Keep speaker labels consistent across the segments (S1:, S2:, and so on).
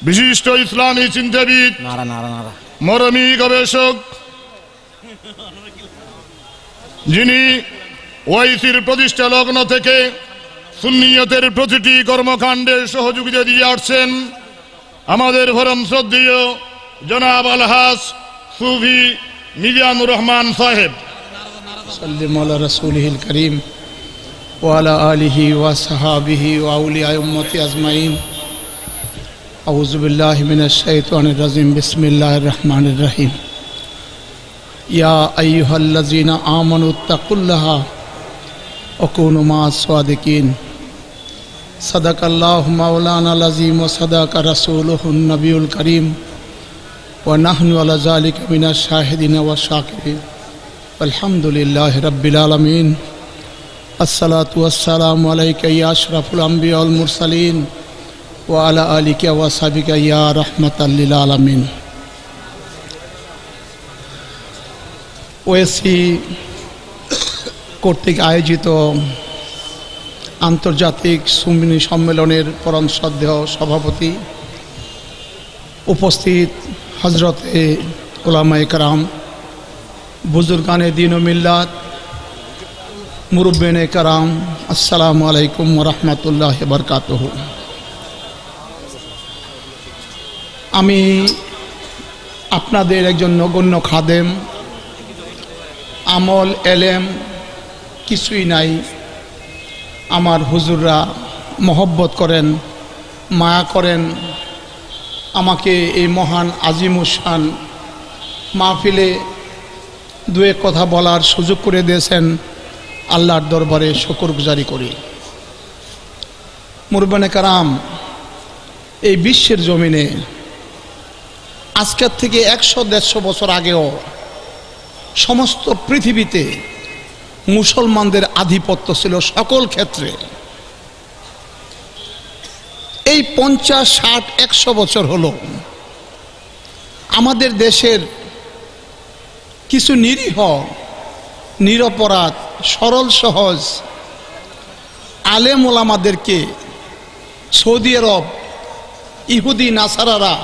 S1: বিশিষ্ট ইসলামী চিন্তাবিদ, মরমী গবেষক, যিনি ওয়াইসির প্রতিষ্ঠা লগ্ন থেকে সুন্নিয়তের প্রতিটি কর্মকাণ্ডে সহযোগিতা দিয়ে আসছেন, আমাদের পরম শ্রদ্ধেয় জনাব আলহাজ সুফি মিজানুর রহমান সাহেব।
S2: সাল্লিমু আলা রাসূলিহিল কারীম ওয়া আলা আলিহি ওয়া সাহাবিহি ওয়া আউলিয়া উম্মতি আজমাইন। আউযু বিল্লাহি মিনাশ শাইতানির রাজিম। বিসমিল্লাহির রহমানির রহিম। ইয়া আইয়ুহাল্লাযীনা আমানুত্তাকুল্লাহা ওয়া কুনু মা'আস সাদিকিন। সাদাকাল্লাহু মাওলানাল আযীম ওয়া সাদাকা রাসূলুহুন নবিয়ুল কারীম ওয়া নাহনু আলা যালিকা মিনাশ শাহিদিনা ওয়া শাকিরিন। আলহামদুলিল্লাহি রাব্বিল আলামিন। আসসালাতু ওয়াসসালামু আলাইকা ইয়া আশরাফুল আমবিয়া ওয়াল মুরসালিন ওয়া আলা আলিকা ওয়া সাহবিকা ইয়া রাহমাতাল লিল আলামিন। ওএসি কর্তৃক আয়োজিত আন্তর্জাতিক সুন্নি সম্মেলনের পরম শ্রদ্ধেয় সভাপতি, উপস্থিত হজরতে উলামায়ে কেরাম, বুজুর্গানে দ্বীন ও মিল্লাত, মুরব্বিনে কেরাম, আসসালামু আলাইকুম ওয়া রাহমাতুল্লাহি ওয়া বারাকাতুহু। আমি আপনাদের একজন নগণ্য খাদেম, আমল এলেম কিছুই নাই। আমার হুজুররা মহব্বত করেন, মায়া করেন, আমাকে এই মহান আজিমুশান মাহফিলে দু এক কথা বলার সুযোগ করে দিয়েছেন। আল্লাহর দরবারে শুকরগুজারি করি। মুরব্বিনে কেরাম, এই বিশ্বের জমিনে আজকের থেকে 100-150 বছর আগেও সমস্ত পৃথিবীতে মুসলমানদের আধিপত্য ছিল সকল ক্ষেত্রে। এই 50, 60, 100 বছর হলো আমাদের দেশের কিছু নিরীহ, নিরপরাধ, সরল সহজ আলেম ওলামাদেরকে সৌদি আরব ইহুদি নাসারারা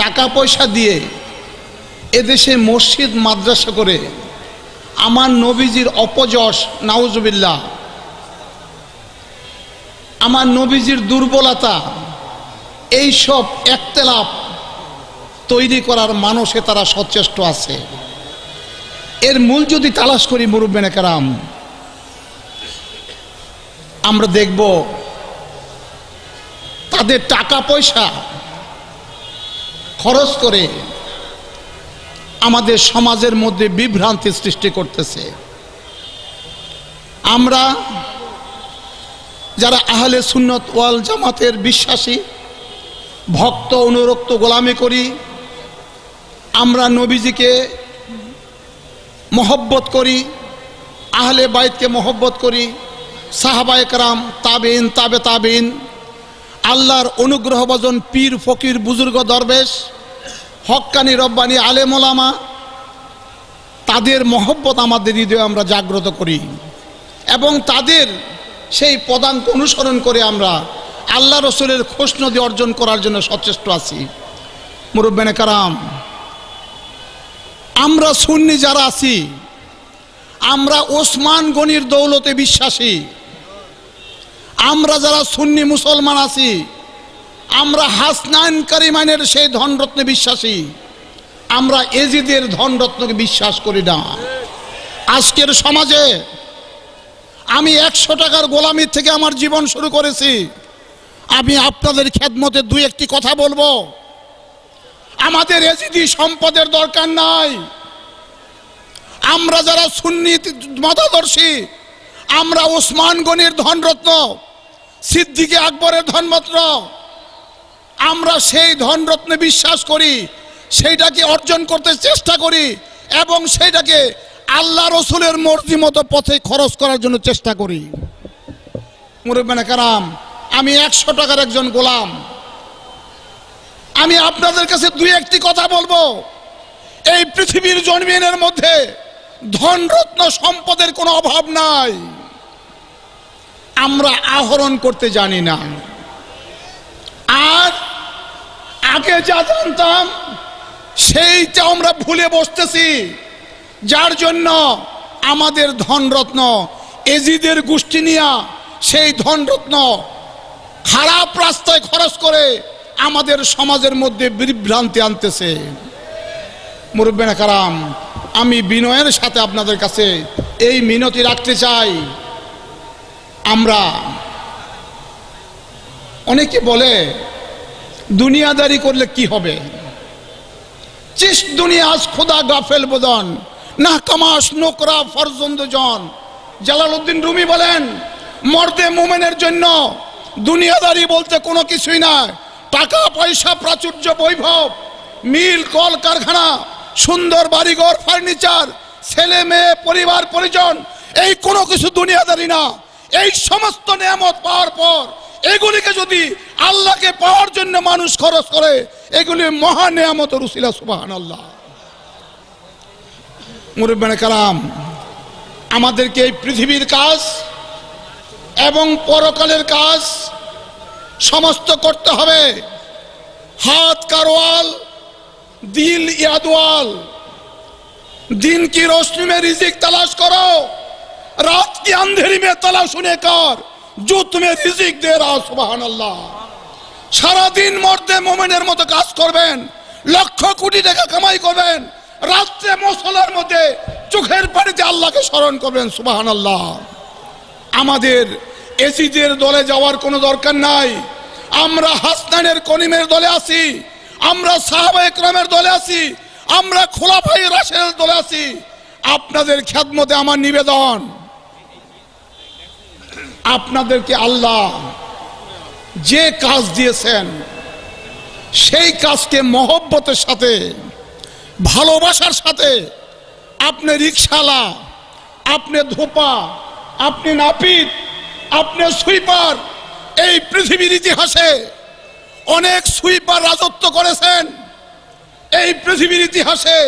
S2: টাকা পয়সা দিয়ে এদেশে মসজিদ মাদ্রাসা করে আমার নবীজির অপযশ, নাউজুবিল্লাহ, আমার নবীজির দুর্বলতা, এইসব একতেলাপ তৈরি করার মানুষে তারা সচেষ্ট আছে। এর মূল যদি তালাশ করি মুরব্বিনে কেরাম, আমরা দেখব তাদের টাকা পয়সা খরচ করে আমাদের সমাজের মধ্যে বিভ্রান্তি সৃষ্টি করতেছে। আমরা যারা আহলে সুন্নত ওয়াল জামাতের বিশ্বাসী, ভক্ত, অনুরক্ত, গোলামি করি, আমরা নবীজিকে মহব্বত করি, আহলে বাইতকে মহব্বত করি, সাহাবায়ে কেরাম, তাবেইন, তাবে তাবেইন, আল্লাহর অনুগ্রহভাজন পীর ফকির বুজুর্গ দরবেশ, হক্কানি রব্বানি আলেম ওলামা, তাদের মহব্বত আমাদের হৃদয়ে আমরা জাগ্রত করি এবং তাদের সেই পদাঙ্ক অনুসরণ করে আমরা আল্লাহ রসুলের খোশনদি অর্জন করার জন্য সচেষ্ট আছি। মুরব্বিনে কেরাম, আমরা সুন্নি যারা আছি, আমরা ওসমান গনির দৌলতে বিশ্বাসী। আমরা যারা সুন্নি মুসলমান আছি, আমরা হাসনাইন কারিমাইনের সেই ধনরত্নে বিশ্বাসী। আমরা এজিদের ধনরত্নকে বিশ্বাস করি না। আজকের সমাজে আমি 100 টাকার গোলামির থেকে আমার জীবন শুরু করেছি। আমি আপনাদের খেদমতে দুই একটি কথা বলবো। আমাদের এজিদি সম্পদের দরকার নাই। আমরা যারা সুন্নি মতাদর্শী, আমরা ওসমান গনির ধনরত্ন, সিদ্দিকে আকবরের ধনরত্ন, আমরা সেই ধনরত্নে বিশ্বাস করি, সেইটাকে অর্জন করতে চেষ্টা করি এবং সেইটাকে আল্লাহ রসুলের মর্জি মতো পথে খরচ করার জন্য চেষ্টা করি। মুরব্বিনে কেরাম, আমি 100 টাকার একজন গোলাম। আমি আপনাদের কাছে দুই একটি কথা বলবো। এই পৃথিবীর জমিনের মধ্যে ধনরত্ন সম্পদের কোনো অভাব নাই, আমরা আহরণ করতে জানি না। আর আগে যা জানতাম সেইটা আমরা ভুলে বসতেছি, যার জন্য আমাদের ধনরত্ন এজিদের গোষ্ঠী নিয়া সেই ধনরত্ন খারাপ রাস্তায় খরচ করে আমাদের সমাজের মধ্যে বিভ্রান্তি আনতেছে। মুরব্বিনা কারাম, আমি বিনয়ের সাথে আপনাদের কাছে এই মিনতি রাখতে চাই, আমরা অনেকে বলে দুনিয়াদারি করলে কি হবে, চিস দুনিয়া আজ খোদা গাফেল বদন না কামাস নোকরা ফরজন্দ জন। জালালউদ্দিন রুমি বলেন, মর্দে মোমেনের জন্য দুনিয়াদারি বলতে কোনো কিছুই না, টাকা পয়সা প্রাচুর্য বৈভব, মিল কল কারখানা, সুন্দর বাড়িঘর ফার্নিচার, ছেলে মেয়ে পরিবার পরিজন, এই কোনো কিছু দুনিয়াদারি না। এই সমস্ত নিয়ামত পাওয়ার পর এগুলিকে যদি আল্লাহকে পাওয়ার জন্য মানুষ খরচ করে, এগুলি মহা নিয়ামতের উসিলা। সুবহানাল্লাহ। মুরব্বিনে কারাম, আমাদেরকে এই পৃথিবীর কাজ এবং পরকালের কাজ সমস্ত করতে হবে। হাত কারওয়াল দিল ইয়াদওয়াল, दिन की रोशनी में रिजिक तलाश करो, रात की अंधेरी में तलाश उन्हें कर जो तुम्हें रिजिक दे रहा। सुबहान अल्लाह। सारा दिन मर्दे मोमेনের মতো কাজ করবেন, লক্ষ কোটি টাকা কামাই করবেন, রাতে মুসলার মধ্যে চোখের পানিতে আল্লাহকে স্মরণ করবেন। সুবহানাল্লাহ। আমাদের এজিদের দলে যাওয়ার কোনো দরকার নাই। আমরা হাসনানের কনিমের দলে আছি, আমরা সাহাবায়ে কেরামের দলে আছি, আমরা খোলাফায়ে রাশিদের দলে আছি। আপনাদের খেদমতে আমার নিবেদন, আপনাদেরকে আল্লাহ যে কাজ দিয়েছেন সেই কাজকে মহব্বতের সাথে ভালোবাসার সাথে, আপনি রিকশালা, আপনি ধোপা, আপনি নাপিত, আপনি সুইপার, এই পৃথিবীর ইতিহাসে অনেক সুইপার রাজত্ব করেছেন। এই পৃথিবীর ইতিহাসে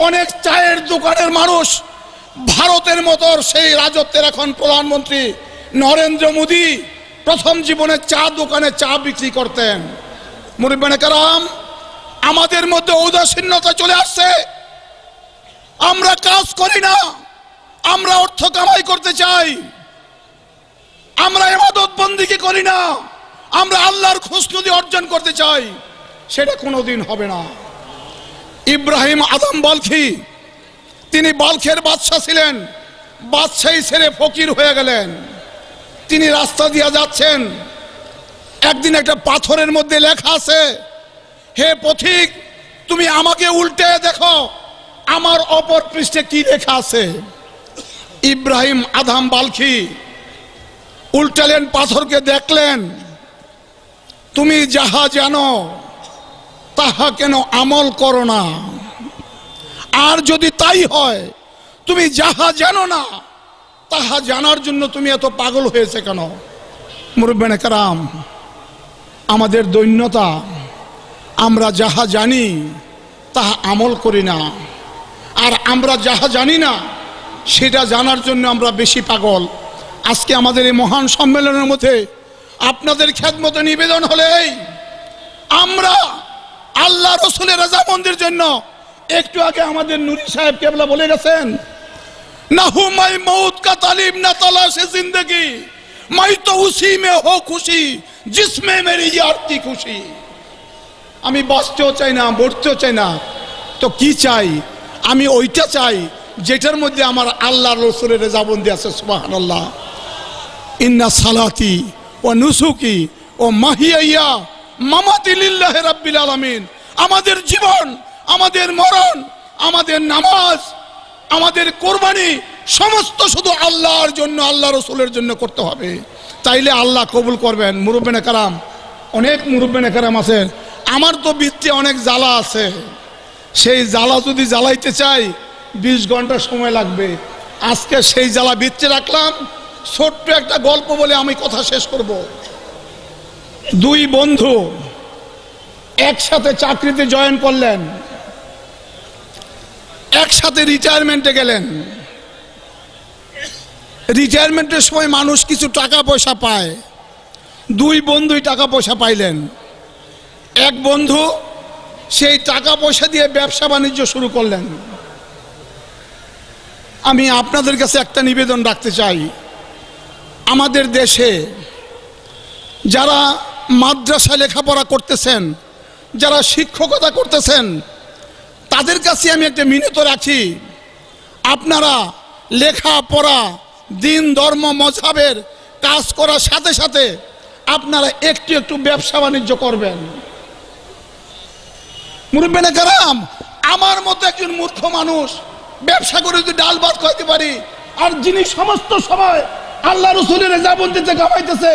S2: অনেক চায়ের দোকানের মানুষ, ভারতের মতো সেই রাজত্বের এখন প্রধানমন্ত্রী নরেন্দ্র মোদী প্রথম জীবনে চা দোকানে চা বিক্রি করতেন। মুরব্বিনে কেরাম, আমাদের মধ্যে ঔদাসীন্যতা চলে আসছে। আমরা কাজ করি না, আমরা অর্থ কামাই করতে চাই, আমরা ইবাদত বন্দেগী করি না, আমরা আল্লাহর খুশনুদি অর্জন করতে চাই। সেটা কোনোদিন হবে না। ইব্রাহিম আদম বালখি, তিনি বালখের বাদশা ছিলেন, বাদশাহী ছেড়ে ফকির হয়ে গেলেন। তিনি রাস্তা দিয়ে যাচ্ছেন, একদিন একটা পাথরের মধ্যে লেখা আছে, হে পথিক, তুমি আমাকে উল্টে দেখো আমার অপর পৃষ্ঠে কি লেখা আছে। ইব্রাহিম আদম বালখি উল্টালেন, পাথরকে দেখলেন, তুমি যাহা জানো তাহা কেন আমল করো না? আর যদি তাই হয়, তুমি যাহা জানো না তাহা জানার জন্য তুমি এত পাগল হয়েছে কেন? মুরব্বিনে কেরাম, আমাদের দৈন্যতা, আমরা যাহা জানি তাহা আমল করি না, আর আমরা যাহা জানি না সেটা জানার জন্য আমরা বেশি পাগল। আজকে আমাদের এই মহান সম্মেলনের মধ্যে আপনাদের খেদমতে নিবেদন হলে, আমরা আল্লাহ রসুলের রাজামন্দির জন্য, একটু আগে আমাদের নুরি সাহেব কেবলা বলে গেছেন, না হু মাই মৌত কা তালিব না তালাশে জিন্দগি, মাই তো উসি মে হো খুশি জিসমে মেরি ইয়ার কি খুশি। আমি বাঁচতেও চাই না, মরতেও চাই না, তো কি চাই? আমি ওইটা চাই যেটার মধ্যে আমার আল্লাহ রসুলের রেজাবন্দি আছে। সুবহানাল্লাহ। ইন্না সালাতি ও নুসুকি ও মাহিয়া মামাতি লিল্লাহি রাব্বিল আলামিন। আমাদের জীবন, আমাদের মরণ, আমাদের নামাজ, আমাদের কোরবানি সমস্ত শুধু আল্লাহর জন্য, আল্লাহ রসুলের জন্য করতে হবে, তাইলে আল্লাহ কবুল করবেন। মুরব্বিনে কেরাম, অনেক মুরব্বিনে কেরাম আছে, আমার তো বৃত্তে অনেক জ্বালা আছে, সেই জ্বালা যদি জ্বালাইতে চাই 20 ঘন্টা সময় লাগবে। আজকে সেই জ্বালা বৃত্তে রাখলাম। ছোট্ট একটা গল্প বলে আমি কথা শেষ করব। দুই বন্ধু একসাথে চাকরিতে জয়েন করলেন, একসাথে রিটায়ারমেন্টে গেলেন। রিটায়ারমেন্টের সময় মানুষ কিছু টাকা পয়সা পায়, দুই বন্ধুই টাকা পয়সা পাইলেন। এক বন্ধু সেই টাকা পয়সা দিয়ে ব্যবসা বাণিজ্য শুরু করলেন। আমি আপনাদের কাছে একটা নিবেদন রাখতে চাই, আমাদের দেশে যারা মাদ্রাসায় লেখাপড়া করতেছেন, যারা শিক্ষকতা করতেছেন, তাদের কাছে আমি একটা মিনত রাখি, আপনারা লেখাপড়া দিন ধর্ম মজহাবের কাজ করার সাথে সাথে আপনারা একটু একটু ব্যবসা বাণিজ্য করবেন। মুরব্বিনে কারাম, আমার মতো একজন মূর্খ মানুষ ব্যবসা করে যদি ডাল ভাত খাইতে পারি, আর যিনি সমস্ত সময় আল্লাহ রসুলের রেজাবন্দিতে কামাইতেছে,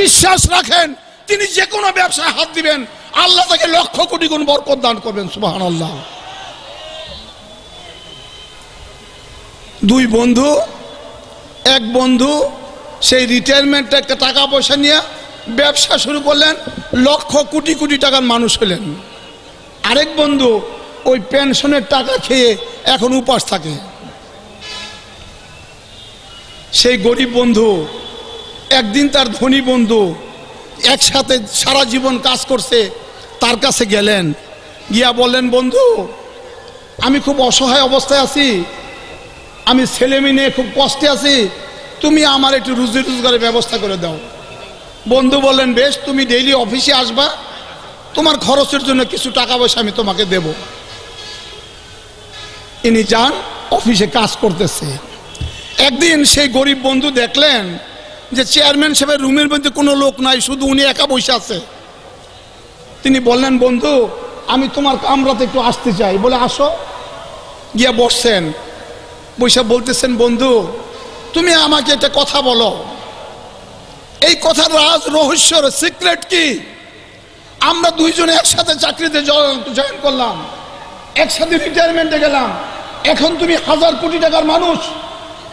S2: বিশ্বাস রাখেন তিনি যে কোনো ব্যবসায় হাত দিবেন, আল্লাহ তাকে লক্ষ কোটি গুণ বরকত দান করবেন। সুবহানাল্লাহ। দুই বন্ধু, এক বন্ধু সেই রিটায়ারমেন্টে একটা টাকা পয়সা নিয়ে ব্যবসা শুরু করলেন, লক্ষ কোটি কোটি টাকার মানুষ হলেন। আরেক বন্ধু ওই পেনশনের টাকা খেয়ে এখন উপাস থাকে। সেই গরিব বন্ধু একদিন তার ধনী বন্ধু একসাথে সারা জীবন কাজ করছে, তার কাছে গেলেন, গিয়া বললেন, বন্ধু আমি খুব অসহায় অবস্থায় আছি, আমি ছেলে মেয়ে নিয়ে খুব কষ্টে আছি, তুমি আমার একটু রুজি রোজগারের ব্যবস্থা করে দাও। বন্ধু বললেন, বেশ, তুমি ডেইলি অফিসে আসবা, তোমার খরচের জন্য কিছু টাকা পয়সা আমি তোমাকে দেব। ইনি যান, অফিসে কাজ করতেছে। একদিন সেই গরিব বন্ধু দেখলেন যে চেয়ারম্যান সাহেবের রুমের মধ্যে কোনো লোক নাই, শুধু উনি একা বসে আছে। তিনি বললেন, বন্ধু আমি তোমার কামরাতে একটু আসতে চাই। বলে, আসো। গিয়া বসছেন, বৈশা বলতেছেন, বন্ধু তুমি আমাকে একটা কথা বলো, এই কথার রাজ রহস্য সিক্রেট কি? আমরা দুইজনে একসাথে চাকরিতে জয়েন করলাম, একসাথে রিটায়ারমেন্টে গেলাম, এখন তুমি হাজার কোটি টাকার মানুষ,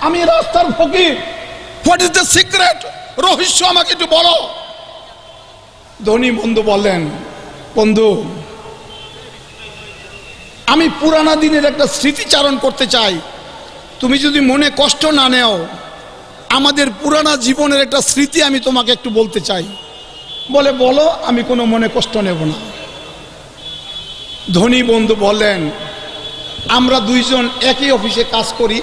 S2: আমি রাস্তার ফকির। What is the secret? রহস্য আমাকে একটু বলো। ধনী বন্ধু বললেন, বন্ধু আমি পুরানা দিনের একটা স্মৃতিচারণ করতে চাই, তুমি যদি মনে কষ্ট না নেও, আমাদের পুরানা জীবনের একটা স্মৃতি আমি তোমাকে একটু বলতে চাই। বলে, বলো, আমি কোনো মনে কষ্ট নেব না। ধনী বন্ধু বললেন, আমরা দুইজন একই অফিসে কাজ করি,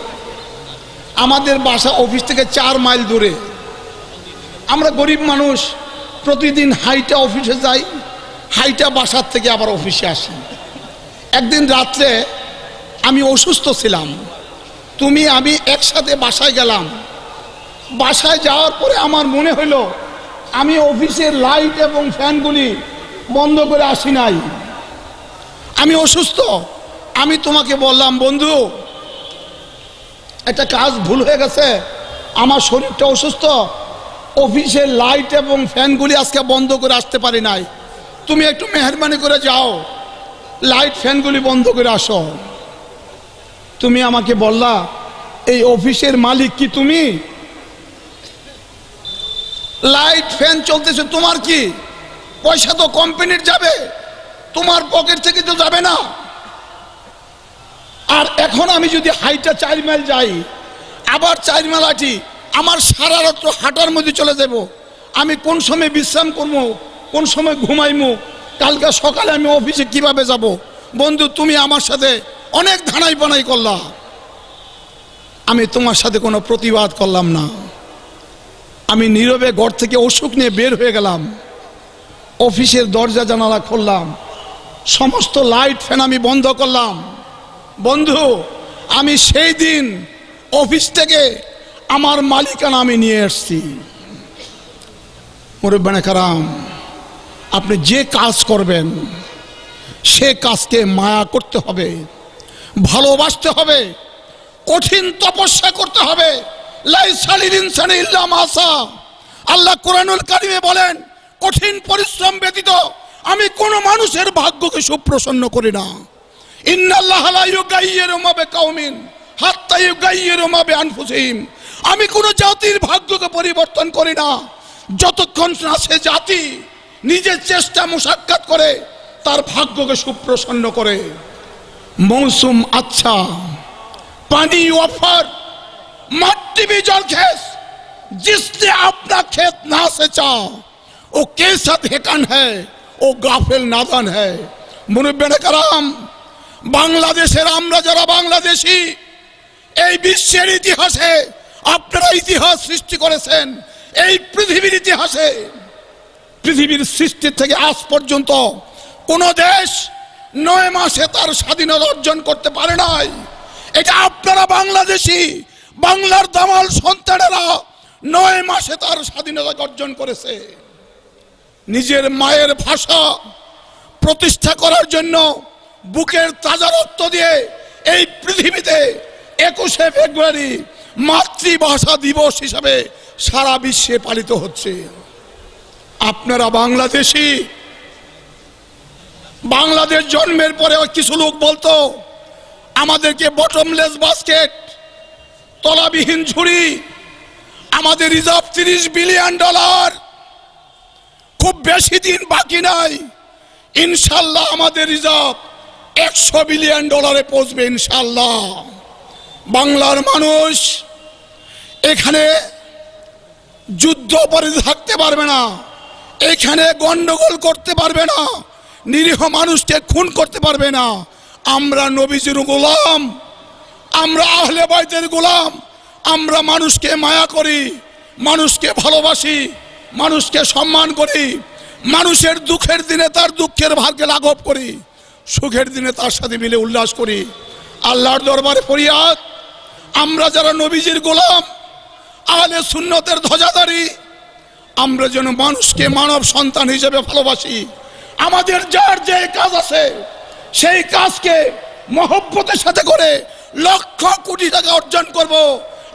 S2: আমাদের বাসা অফিস থেকে 4 মাইল দূরে। আমরা গরিব মানুষ, প্রতিদিন হাইটা অফিসে যাই, হাইটা বাসার থেকে আবার অফিসে আসি। একদিন রাত্রে আমি অসুস্থ ছিলাম, তুমি আমি একসাথে বাসায় গেলাম। বাসায় যাওয়ার পরে আমার মনে হইল আমি অফিসের লাইট এবং ফ্যানগুলি বন্ধ করে আসি নাই, আমি অসুস্থ। আমি তোমাকে বললাম, বন্ধু একটা কাজ ভুল হয়ে গেছে, আমার শরীরটা অসুস্থ, অফিসের লাইট এবং ফ্যানগুলি আজকে বন্ধ করে আসতে পারি নাই, তুমি একটু মেহরবানি করে যাও, লাইট ফ্যানগুলি বন্ধ করে আসো। তুমি আমাকে বললা, এই অফিসের মালিক কি তুমি? লাইট ফ্যান চলতেছে, তোমার কি? পয়সা তো কোম্পানির যাবে, তোমার পকেট থেকে তো যাবে না। আর এখন আমি যদি হাইটা 4 মাইল যাই, আবার 4 মাইল হাঁটি, আমার সারা রাত্র হাঁটার মধ্যে চলে যাব। আমি কোন সময় বিশ্রাম করবো, কোন সময় ঘুমাইমু, কালকে সকালে আমি অফিসে কিভাবে যাব? বন্ধু তুমি আমার সাথে অনেক ধানাই বানাই করলা, আমি তোমার সাথে কোনো প্রতিবাদ করলাম না। আমি নীরবে ঘর থেকে অসুখ নিয়ে বের হয়ে গেলাম, অফিসের দরজা জানালা খুললাম, সমস্ত লাইট ফ্যান আমি বন্ধ করলাম। বন্ধু আমি সেই দিন অফিস থেকে আমার মালিকানা আমি নিয়ে এসছি। মুরব্বানে কারাম, আপনি যে কাজ করবেন সে কাজকে মায়া করতে হবে, ভালোবাসতে হবে, কঠিন তপস্যা করতে হবে। লাইসা লিল ইনসানি ইল্লা মা সা। আল্লাহ কোরআনুল কারিমে বলেন, কঠিন পরিশ্রম ব্যতীত আমি কোন মানুষের ভাগ্যকে সুপ্রসন্ন করি না। ইন্নাল্লাহা লা ইউগাইয়িরু মা বিকাউমিন হাত্তা ইউগাইয়িরু মা বিআনফুসিহিম। আমি কোন জাতির ভাগ্যকে পরিবর্তন করি না যতক্ষণ না সে জাতি নিজের চেষ্টা মুশাক্কাত করে তার ভাগ্যকে সুপ্রসন্ন করে। মৌসুম আচ্ছা, पानी ऑफर, मट्टी भी जल खेस, जिसने अपना खेत ना सेचा वो कैसा ठेकान है, ও গাফেল নাদান হ্যায়। মুরব্বিয়ানে কারাম, বাংলাদেশের আমরা যারা বাংলাদেশি, এই বিশ্বের ইতিহাসে আপনারা ইতিহাস সৃষ্টি করেছেন। এই পৃথিবীর ইতিহাসে, পৃথিবীর সৃষ্টির থেকে আজ পর্যন্ত কোন দেশ 9 মাসে তার স্বাধীনতা অর্জন করতে পারে নাই। এটা আপনারা বাংলাদেশি, বাংলার দামাল সন্তানেরা 9 মাসে তার স্বাধীনতা অর্জন করেছে। নিজের মায়ের ভাষা প্রতিষ্ঠা করার জন্য বুকের তাজা রক্ত দিয়ে এই পৃথিবীতে 21শে ফেব্রুয়ারি মাতৃভাষা দিবস হিসাবে সারা বিশ্বে পালিত হচ্ছে। আপনারা বাংলাদেশি। বাংলাদেশ জন্মের পরে কিছু লোক বলতো আমাদেরকে বটমলেস বাস্কেট, তলাবিহীন ঝুড়ি, আমাদের রিজার্ভ $30 বিলিয়ন, খুব বেশি দিন বাকি নাই, ইনশাল্লাহ আমাদের রিজার্ভ $100 বিলিয়ন পৌঁছবে ইনশাল্লাহ। বাংলার মানুষ এখানে যুদ্ধ অপরাধী থাকতে পারবে না, এখানে গন্ডগোল করতে পারবে না, নিরীহ মানুষকে খুন করতে পারবে না। আমরা নবীজির গোলাম, আমরা আহলে বাইতের গোলাম, আমরা মানুষকে মায়া করি, মানুষকে ভালোবাসি, মানুষকে সম্মান করি, মানুষের দুঃখের দিনে তার দুঃখের ভারকে লাঘব করি, সুখের দিনে তার সাথে মিলে উল্লাস করি। আল্লাহর দরবারে ফরিয়াদ, আমরা যারা নবীজির গোলাম, আহলে সুন্নতের ধ্বজাধারী, আমরা যেন মানুষকে মানব সন্তান হিসেবে ভালোবাসি। আমাদের যার যে কাজ আছে সেই কাজকে মহব্বতের সাথে করে লক্ষ কোটি টাকা অর্জন করব।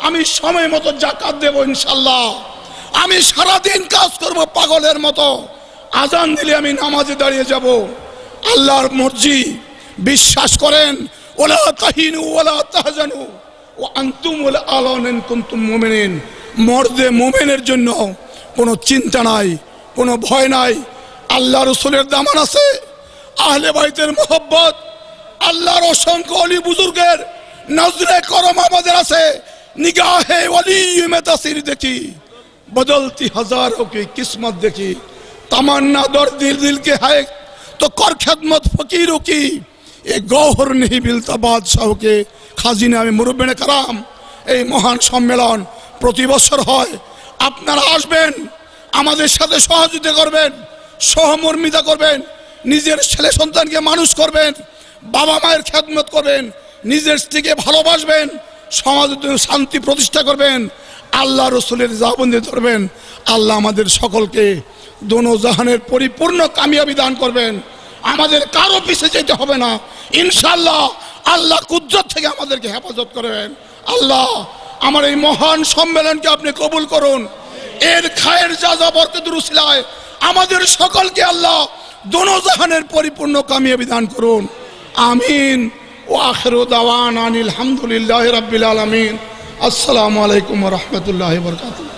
S2: আমি সময় মতো জাকাত দেব ইনশাল্লাহ। আমি সারাদিন কাজ করব পাগলের মতো। আজান দিলে আমি নামাজে দাঁড়িয়ে যাব। আল্লাহর মর্জি, বিশ্বাস করেন, ওলা তাহিনু ওলা তাহজানু ওয়া আনতুমুল আলাউনা ইন কুনতুম মুমিনিন। মর্দে মুমিনের জন্য কোনো চিন্তা নাই, কোনো ভয় নাই। আল্লাহ রসুলের দামান আছে, আহলে বাইতের মোহব্বত, আল্লাহর অসংখ্য অলি বুজুর্গের নজরে করম আমাদের আছে। নিগাহে ওলি মে তাসির দেখি, বদলতি হাজাरों की किस्मत देखी, तमन्ना दर दिल दिल के है तो कर खिदमत फकीरों की, ये गौहर नहीं मिलता बादशाहों के খাজিনা। আমি মুরব্বিয়ানে কারাম, এই মহান সম্মেলন প্রতি বছর হয়। আপনারা আসবেন, আমাদের সাথে সহযোগিতা করবেন, সহমর্মিতা করবেন, নিজের ছেলে সন্তানকে মানুষ করবেন, বাবা মায়ের খেদমত করবেন, নিজের স্ত্রীকে ভালোবাসবেন, সমাজের জন্য শান্তি প্রতিষ্ঠা করবেন, আল্লাহ রসুলের জাবন্দি ধরবেন। আল্লাহ আমাদের সকলকে দোনো জাহানের পরিপূর্ণ কামিয়াবি দান করবেন। আমাদের কারো পিছে যেতে হবে না ইনশাআল্লাহ। আল্লাহ কুদরত থেকে আমাদেরকে হেফাজত করবেন। আল্লাহ আমার এই মহান সম্মেলনকে আপনি কবুল করুন। এর খায়ের যাজা বরকতের উসিলায় আমাদের সকলকে আল্লাহ দোনো জাহানের পরিপূর্ণ কামিয়াবি দান করুন। আমিন। ওয়া আখিরু দাওয়ানা আনিল হামদুলিল্লাহি রাব্বিল আলামিন। আসসালামু আলাইকুম ওয়া রাহমাতুল্লাহি ওয়া বারাকাতুহু।